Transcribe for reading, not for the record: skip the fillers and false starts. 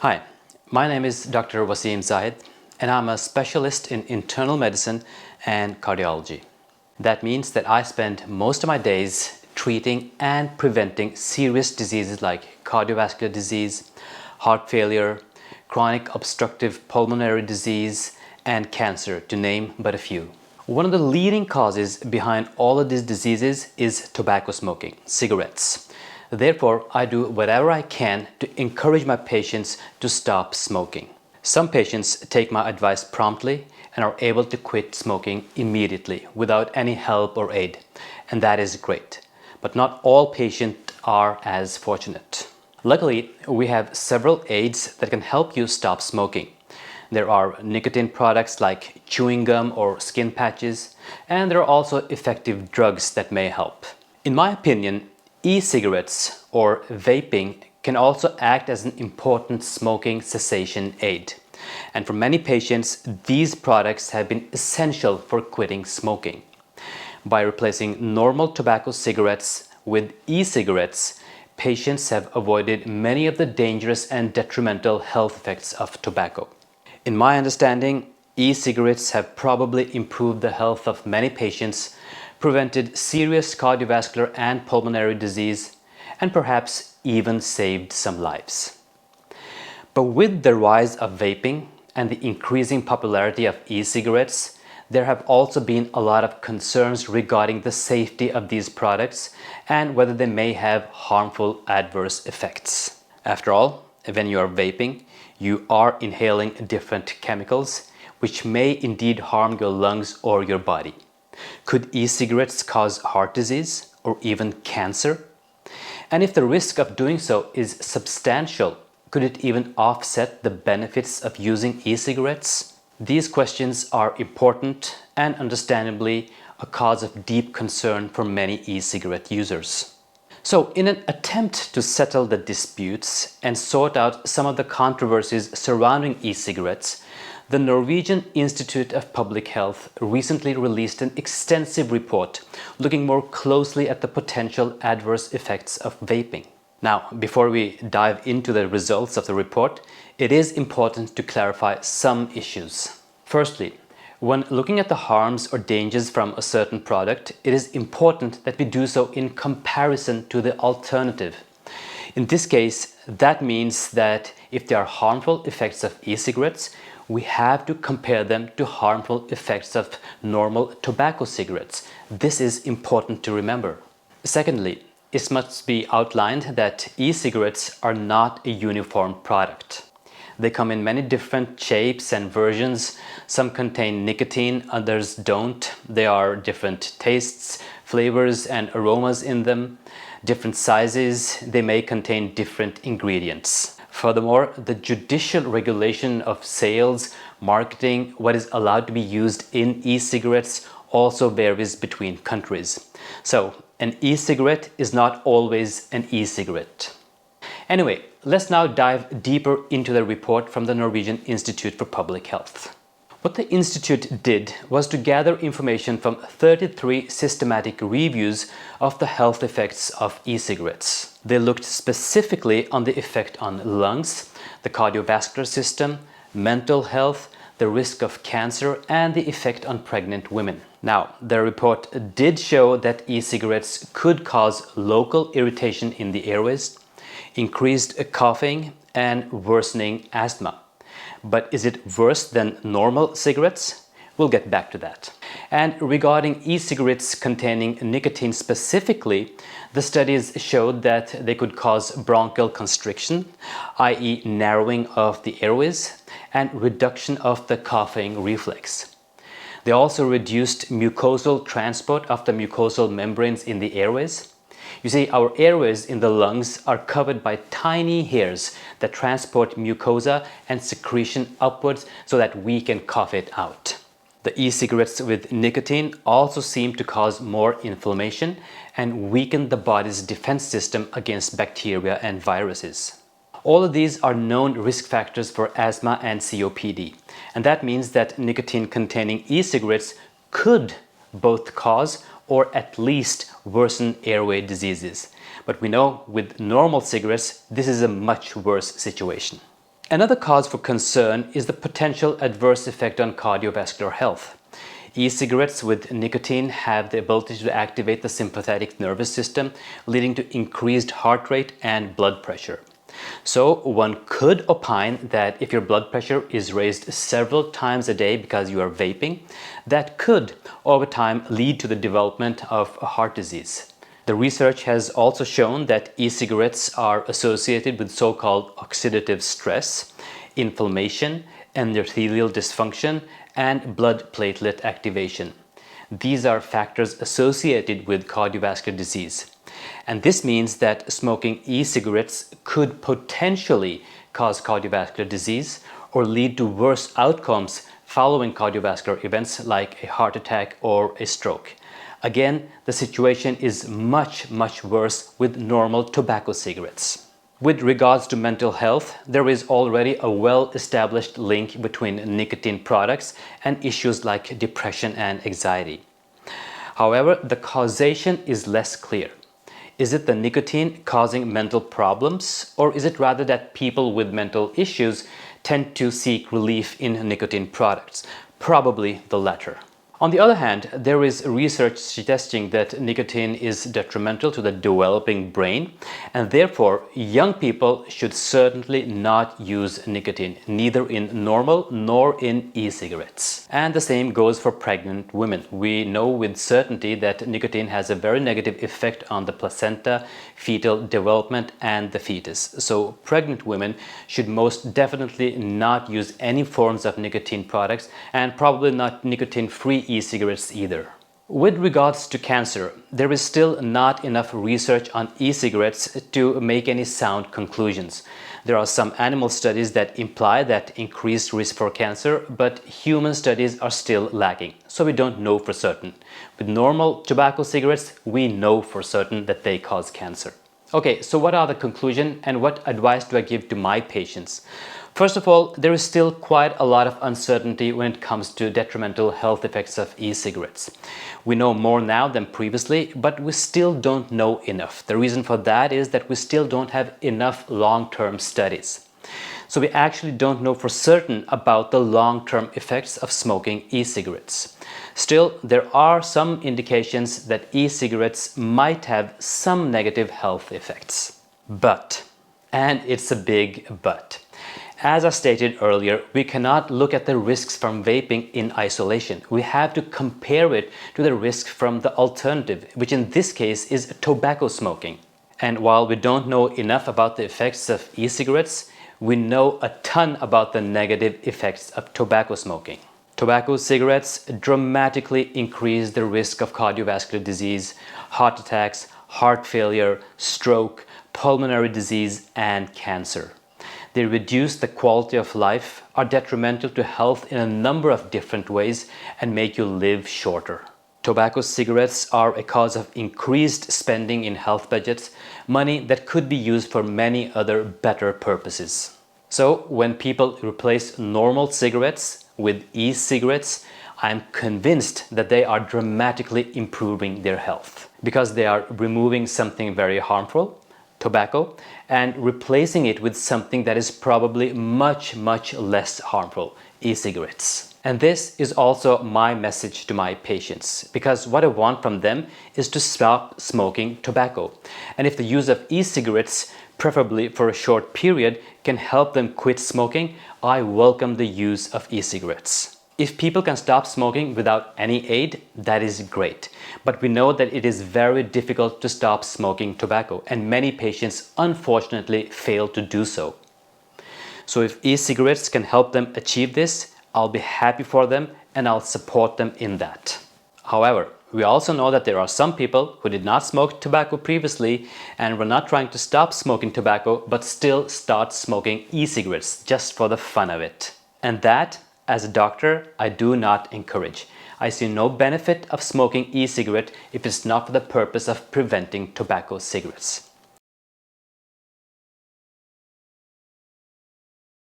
Hi, my name is Dr. Wasim Zahid, and I'm a specialist in internal medicine and cardiology. That means that I spend most of my days treating and preventing serious diseases like cardiovascular disease, heart failure, chronic obstructive pulmonary disease, and cancer, to name but a few. One of the leading causes behind all of these diseases is tobacco smoking, cigarettes. Therefore, I do whatever I can to encourage my patients to stop smoking. Some patients take my advice promptly and are able to quit smoking immediately without any help or aid, and that is great. But not all patients are as fortunate. Luckily, we have several aids that can help you stop smoking. There are nicotine products like chewing gum or skin patches, and there are also effective drugs that may help. In my opinion, e-cigarettes or vaping can also act as an important smoking cessation aid. And for many patients, these products have been essential for quitting smoking. By replacing normal tobacco cigarettes with e-cigarettes, patients have avoided many of the dangerous and detrimental health effects of tobacco. In my understanding, e-cigarettes have probably improved the health of many patients, prevented serious cardiovascular and pulmonary disease, and perhaps even saved some lives. But with the rise of vaping and the increasing popularity of e-cigarettes, there have also been a lot of concerns regarding the safety of these products and whether they may have harmful adverse effects. After all, when you are vaping, you are inhaling different chemicals which may indeed harm your lungs or your body. Could e-cigarettes cause heart disease or even cancer? And if the risk of doing so is substantial, could it even offset the benefits of using e-cigarettes? These questions are important and understandably a cause of deep concern for many e-cigarette users. So, in an attempt to settle the disputes and sort out some of the controversies surrounding e-cigarettes, the Norwegian Institute of Public Health recently released an extensive report looking more closely at the potential adverse effects of vaping. Now, before we dive into the results of the report, it is important to clarify some issues. Firstly, when looking at the harms or dangers from a certain product, it is important that we do so in comparison to the alternative. In this case, that means that if there are harmful effects of e-cigarettes, we have to compare them to harmful effects of normal tobacco cigarettes. This is important to remember. Secondly, it must be outlined that e-cigarettes are not a uniform product. They come in many different shapes and versions. Some contain nicotine, others don't. There are different tastes, flavors, and aromas in them. Different sizes, they may contain different ingredients. Furthermore, the judicial regulation of sales, marketing, what is allowed to be used in e-cigarettes also varies between countries. So, an e-cigarette is not always an e-cigarette. Anyway, let's now dive deeper into the report from the Norwegian Institute for Public Health. What the Institute did was to gather information from 33 systematic reviews of the health effects of e-cigarettes. They looked specifically on the effect on lungs, the cardiovascular system, mental health, the risk of cancer, and the effect on pregnant women. Now, the report did show that e-cigarettes could cause local irritation in the airways, increased coughing, and worsening asthma. But is it worse than normal cigarettes? We'll get back to that. And regarding e-cigarettes containing nicotine specifically, the studies showed that they could cause bronchial constriction, i.e. narrowing of the airways, and reduction of the coughing reflex. They also reduced mucosal transport of the mucosal membranes in the airways. You see, our airways in the lungs are covered by tiny hairs that transport mucosa and secretion upwards so that we can cough it out. The e-cigarettes with nicotine also seem to cause more inflammation and weaken the body's defense system against bacteria and viruses. All of these are known risk factors for asthma and COPD, and that means that nicotine-containing e-cigarettes could both cause or at least worsen airway diseases. But we know with normal cigarettes, this is a much worse situation. Another cause for concern is the potential adverse effect on cardiovascular health. E-cigarettes with nicotine have the ability to activate the sympathetic nervous system, leading to increased heart rate and blood pressure. So one could opine that if your blood pressure is raised several times a day because you are vaping, that could over time lead to the development of heart disease. The research has also shown that e-cigarettes are associated with so-called oxidative stress, inflammation, endothelial dysfunction, and blood platelet activation. These are factors associated with cardiovascular disease. And this means that smoking e-cigarettes could potentially cause cardiovascular disease or lead to worse outcomes following cardiovascular events like a heart attack or a stroke. Again, the situation is much worse with normal tobacco cigarettes. With regards to mental health, there is already a well-established link between nicotine products and issues like depression and anxiety. However, the causation is less clear. Is it the nicotine causing mental problems, or is it rather that people with mental issues tend to seek relief in nicotine products? Probably the latter. On the other hand, there is research suggesting that nicotine is detrimental to the developing brain, and therefore young people should certainly not use nicotine, neither in normal nor in e-cigarettes. And the same goes for pregnant women. We know with certainty that nicotine has a very negative effect on the placenta, fetal development, and the fetus. So pregnant women should most definitely not use any forms of nicotine products, and probably not nicotine-free e-cigarettes either. With regards to cancer, there is still not enough research on e-cigarettes to make any sound conclusions. There are some animal studies that imply that increased risk for cancer, but human studies are still lacking, so we don't know for certain. With normal tobacco cigarettes, we know for certain that they cause cancer. Okay, so what are the conclusions and what advice do I give to my patients? First of all, there is still quite a lot of uncertainty when it comes to detrimental health effects of e-cigarettes. We know more now than previously, but we still don't know enough. The reason for that is that we still don't have enough long-term studies. So we actually don't know for certain about the long-term effects of smoking e-cigarettes. Still, there are some indications that e-cigarettes might have some negative health effects. But, and it's a big but, as I stated earlier, we cannot look at the risks from vaping in isolation. We have to compare it to the risk from the alternative, which in this case is tobacco smoking. And while we don't know enough about the effects of e-cigarettes, we know a ton about the negative effects of tobacco smoking. Tobacco cigarettes dramatically increase the risk of cardiovascular disease, heart attacks, heart failure, stroke, pulmonary disease, and cancer. They reduce the quality of life, are detrimental to health in a number of different ways, and make you live shorter. Tobacco cigarettes are a cause of increased spending in health budgets, money that could be used for many other better purposes. So when people replace normal cigarettes with e-cigarettes, I'm convinced that they are dramatically improving their health, because they are removing something very harmful, tobacco, and replacing it with something that is probably much less harmful, e-cigarettes. And this is also my message to my patients, because what I want from them is to stop smoking tobacco. And if the use of e-cigarettes, preferably for a short period, can help them quit smoking, I welcome the use of e-cigarettes. If people can stop smoking without any aid, that is great. But we know that it is very difficult to stop smoking tobacco, and many patients unfortunately fail to do so. So if e-cigarettes can help them achieve this, I'll be happy for them and I'll support them in that. However, we also know that there are some people who did not smoke tobacco previously and were not trying to stop smoking tobacco but still start smoking e-cigarettes just for the fun of it. And that, as a doctor, I do not encourage. I see no benefit of smoking e-cigarette if it's not for the purpose of preventing tobacco cigarettes.